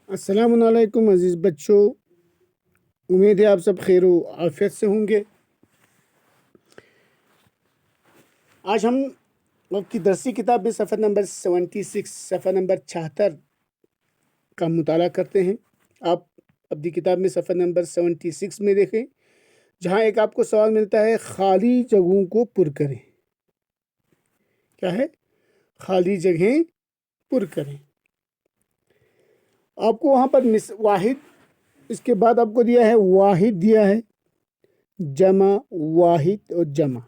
अस्सलाम वालेकुम अज़ीज़ बच्चों, उम्मीद है आप सब खैर व आफियत से होंगे। आज हम आपकी दरसी किताब में सफ़र नंबर 76 सफ़र नंबर 76 का मुताला करते हैं। आप अपनी किताब में सफ़र नंबर 76 में देखें, जहाँ एक आपको सवाल मिलता है, खाली जगहों को पुर करें। क्या है? खाली जगहें पुर करें। आपको वहाँ पर वाहिद, इसके बाद आपको दिया है वाहिद, दिया है जमा, वाहिद और जमा,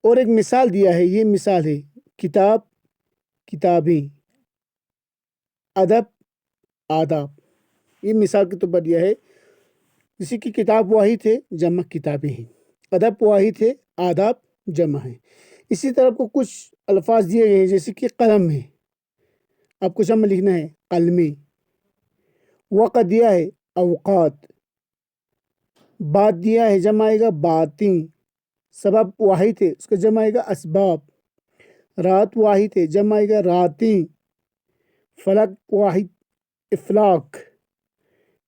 और एक मिसाल दिया है। ये मिसाल है किताब, किताबें, अदब, आदाब। ये मिसाल के तौर पर दिया है। जैसे कि किताब वाहिद है, जमा किताबें हैं। अदब वाहिद है, आदाब जमा है। इसी तरह आपको कुछ अल्फाज दिए गए हैं, जैसे कि कलम है, आपको जमा लिखना है कलमे। वक़्त दिया है अवकात। बात दिया है, जमा आएगा बातें। सबब वाहिद है, उसका जमा आएगा असबाब। रात वाहिद है, जमा आएगा रातें। फलक वाहिद इफलाक।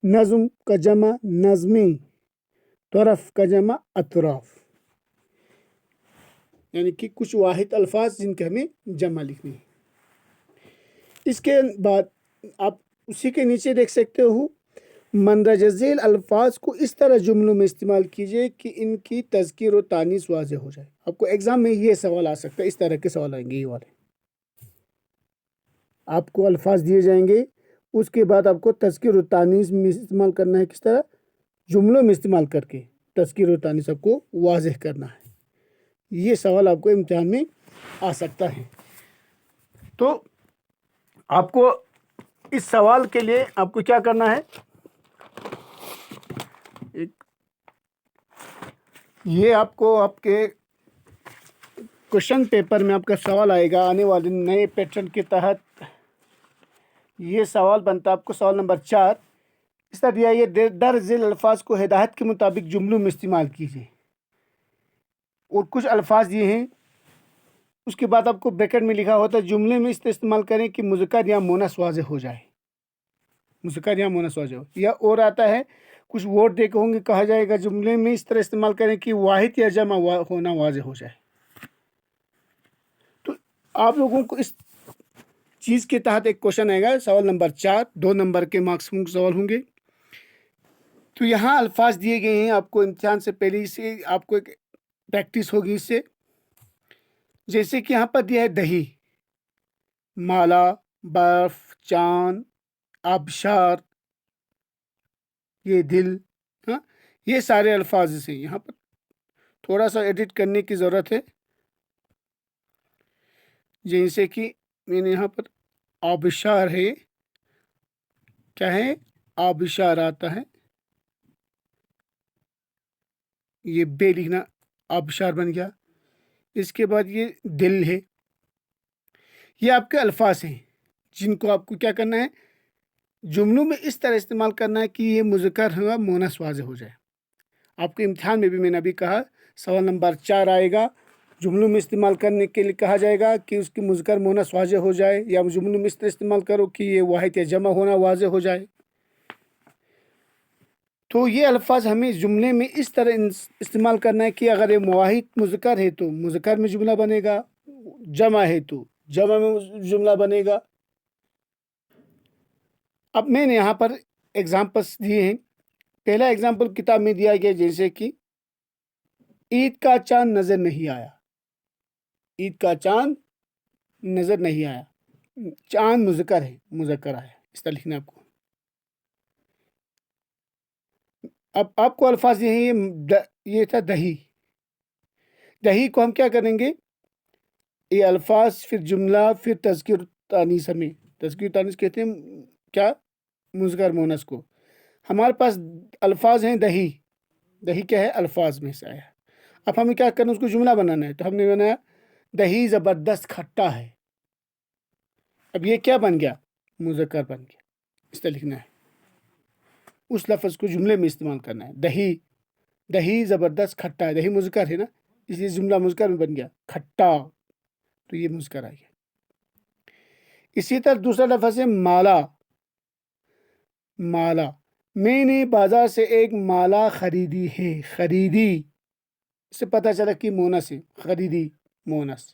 नज़्म का जमा नज़में। तरफ का जमा अतराफ। यानी कि कुछ वाहिद अल्फाज जिनके हमें जमा लिखनी है। इसके बाद आप उसी के नीचे देख सकते हो, मंदरज झेल अल्फाज को इस तरह जुमलों में इस्तेमाल कीजिए कि इनकी तज़कीर और तानीस वाज़ेह हो जाए। आपको एग्ज़ाम में ये सवाल आ सकता है, इस तरह के सवाल आएंगे। ये वाले आपको अल्फाज दिए जाएंगे, उसके बाद आपको तज़कीर और तानीस में इस्तेमाल करना है। किस तरह? जुमलों में इस्तेमाल करके तज़कीर और तानीस आपको वाज़ेह करना है। ये सवाल आपको इम्तिहान में आ सकता है। तो आपको इस सवाल के लिए आपको क्या करना है, ये आपको आपके क्वेश्चन पेपर में आपका सवाल आएगा आने वाले नए पैटर्न के तहत। ये सवाल बनता है आपको सवाल नंबर 4। इस तरह दिया, ये दर झेल अल्फाज को हिदायत के मुताबिक जुमलों में इस्तेमाल कीजिए। और कुछ अल्फाज दिए हैं, उसके बाद आपको ब्रैकेट में लिखा होता है जुमले में इस तरह इस्तेमाल करें कि मुज़क्कर या मुअन्नस वाज़ेह हो जाए। मुज़क्कर या मुअन्नस वाज़ेह हो। या और आता है, कुछ वर्ड देखे होंगे, कहा जाएगा जुमले में इस तरह इस्तेमाल करें कि वाहिद या जमा होना वाज़ेह हो जाए। तो आप लोगों को इस चीज़ के तहत एक क्वेश्चन आएगा, सवाल नंबर 4, 2 नंबर के मार्क्स सवाल होंगे। तो यहाँ अल्फाज दिए गए हैं, आपको इम्तिहान से पहले से आपको एक प्रैक्टिस होगी इससे। जैसे कि यहाँ पर दिया है दही, माला, बर्फ, चांद, आबशार, ये दिल। हाँ, ये सारे अल्फाज से यहाँ पर थोड़ा सा एडिट करने की ज़रूरत है। जैसे कि मैंने यहाँ पर आबशार है, क्या है? आबशार आता है, ये बे लिखना, आबशार बन गया। इसके बाद ये दिल है। ये आपके अल्फाज हैं जिनको आपको क्या करना है, जुमलों में इस तरह इस्तेमाल करना है कि ये मुज़क्कर हुआ मुअन्नस वाज़ेह हो जाए। आपके इम्तिहान में भी मैंने अभी कहा, सवाल नंबर 4 आएगा, जुमलों में इस्तेमाल करने के लिए कहा जाएगा कि उसकी मुज़क्कर मुअन्नस वाज़ेह हो जाए, या जुमलों में इस तरह इस्तेमाल करो कि ये वाहिद या जमा होना वाज़ेह हो जाए। तो ये अल्फाज हमें जुमले में इस तरह इस्तेमाल करना है कि अगर ये वाहिद मुज़क्कर है तो मुज़क्कर में जुमला बनेगा, जमा है तो जमा में जुमला बनेगा। अब मैंने यहाँ पर एग्जाम्पल्स दिए हैं। पहला एग्जाम्पल किताब में दिया गया, जैसे कि ईद का चांद नज़र नहीं आया। ईद का चांद नज़र नहीं आया, चांद मुज़क्कर है, मुज़क्कर आया, इस तरह लिखना है आपको। अब आपको अल्फाज ये हैं, ये था दही। दही को हम क्या करेंगे, ये अल्फाज, फिर जुमला, फिर तज़कीर तानीस। हमें तज़कीर तानीस कहते हैं क्या, मुज़क्कर मुअन्नस को। हमारे पास अल्फाज हैं दही। दही क्या है? अल्फाज में से आया। अब हमें क्या करना है, उसको जुमला बनाना है। तो हमने बनाया दही ज़बरदस्त खट्टा है। अब ये क्या बन गया? मुज़क्कर बन गया। इस तरह लिखना है, उस लफ्ज़ को जुमले में इस्तेमाल करना है। दही, दही ज़बरदस्त खट्टा है। दही मुज़क्कर है ना, इसलिए जुमला मुज़क्कर में बन गया खट्टा, तो ये मुज़क्कर आ गया। इसी तरह दूसरा लफ्ज़ है माला। माला, मैंने बाजार से एक माला खरीदी है। खरीदी, इससे पता चला कि मोनस है, खरीदी मोनस।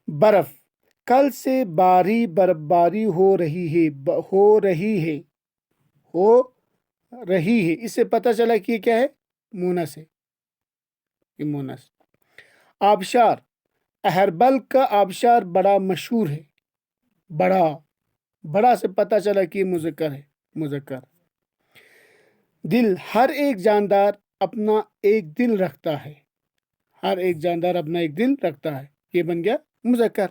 बर्फ, कल से भारी बर्फबारी हो रही है। हो रही है, हो रही है, इससे पता चला कि ये क्या है, मोनस है, ये मोनस। आबशार, अहरबल का आबशार बड़ा मशहूर है। बड़ा, बड़ा से पता चला कि मुज़क्कर है, मुज़क्कर। दिल, हर एक जानदार अपना एक दिल रखता है। हर एक जानदार अपना एक दिल रखता है, ये बन गया मुज़क्कर।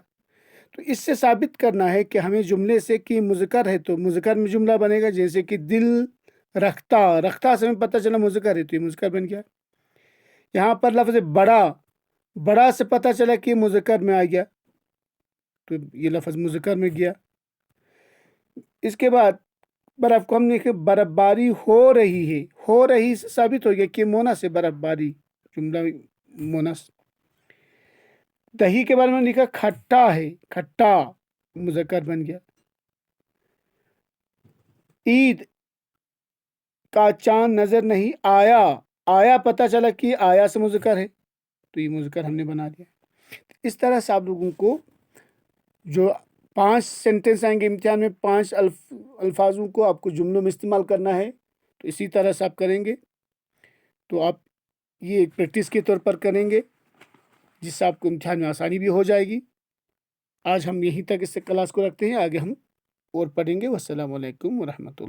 तो इससे साबित करना है कि हमें जुमले से कि मुज़क्कर है तो मुज़क्कर में जुमला बनेगा, जैसे कि दिल रखता, रखता से हमें पता चला मुज़क्कर है तो ये मुज़क्कर बन गया। यहाँ पर लफ्ज़ बड़ा, बड़ा से पता चला कि मुज़क्कर में आ गया तो ये लफ्ज़ मुज़क्कर में गया। इसके बाद बर्फ को हमने लिखा बर्फबारी हो रही है, हो रही से साबित हो गया कि मोनस है, बर्फबारी जुमला मोनस। दही के बारे में लिखा खट्टा है, खट्टा मुज़क्कर बन गया। ईद का चांद नजर नहीं आया, आया पता चला कि आया से मुज़क्कर है तो ये मुज़क्कर हमने बना दिया। इस तरह से आप लोगों को जो 5 सेंटेंस आएंगे इम्तिहान में, 5 अल्फाजों को आपको जुमलों में इस्तेमाल करना है। तो इसी तरह से आप करेंगे तो आप ये एक प्रैक्टिस के तौर पर करेंगे, जिससे आपको इम्तिहान में आसानी भी हो जाएगी। आज हम यहीं तक इससे क्लास को रखते हैं, आगे हम और पढ़ेंगे। वस्सलामु अलैकुम वरहमतुल्लाह।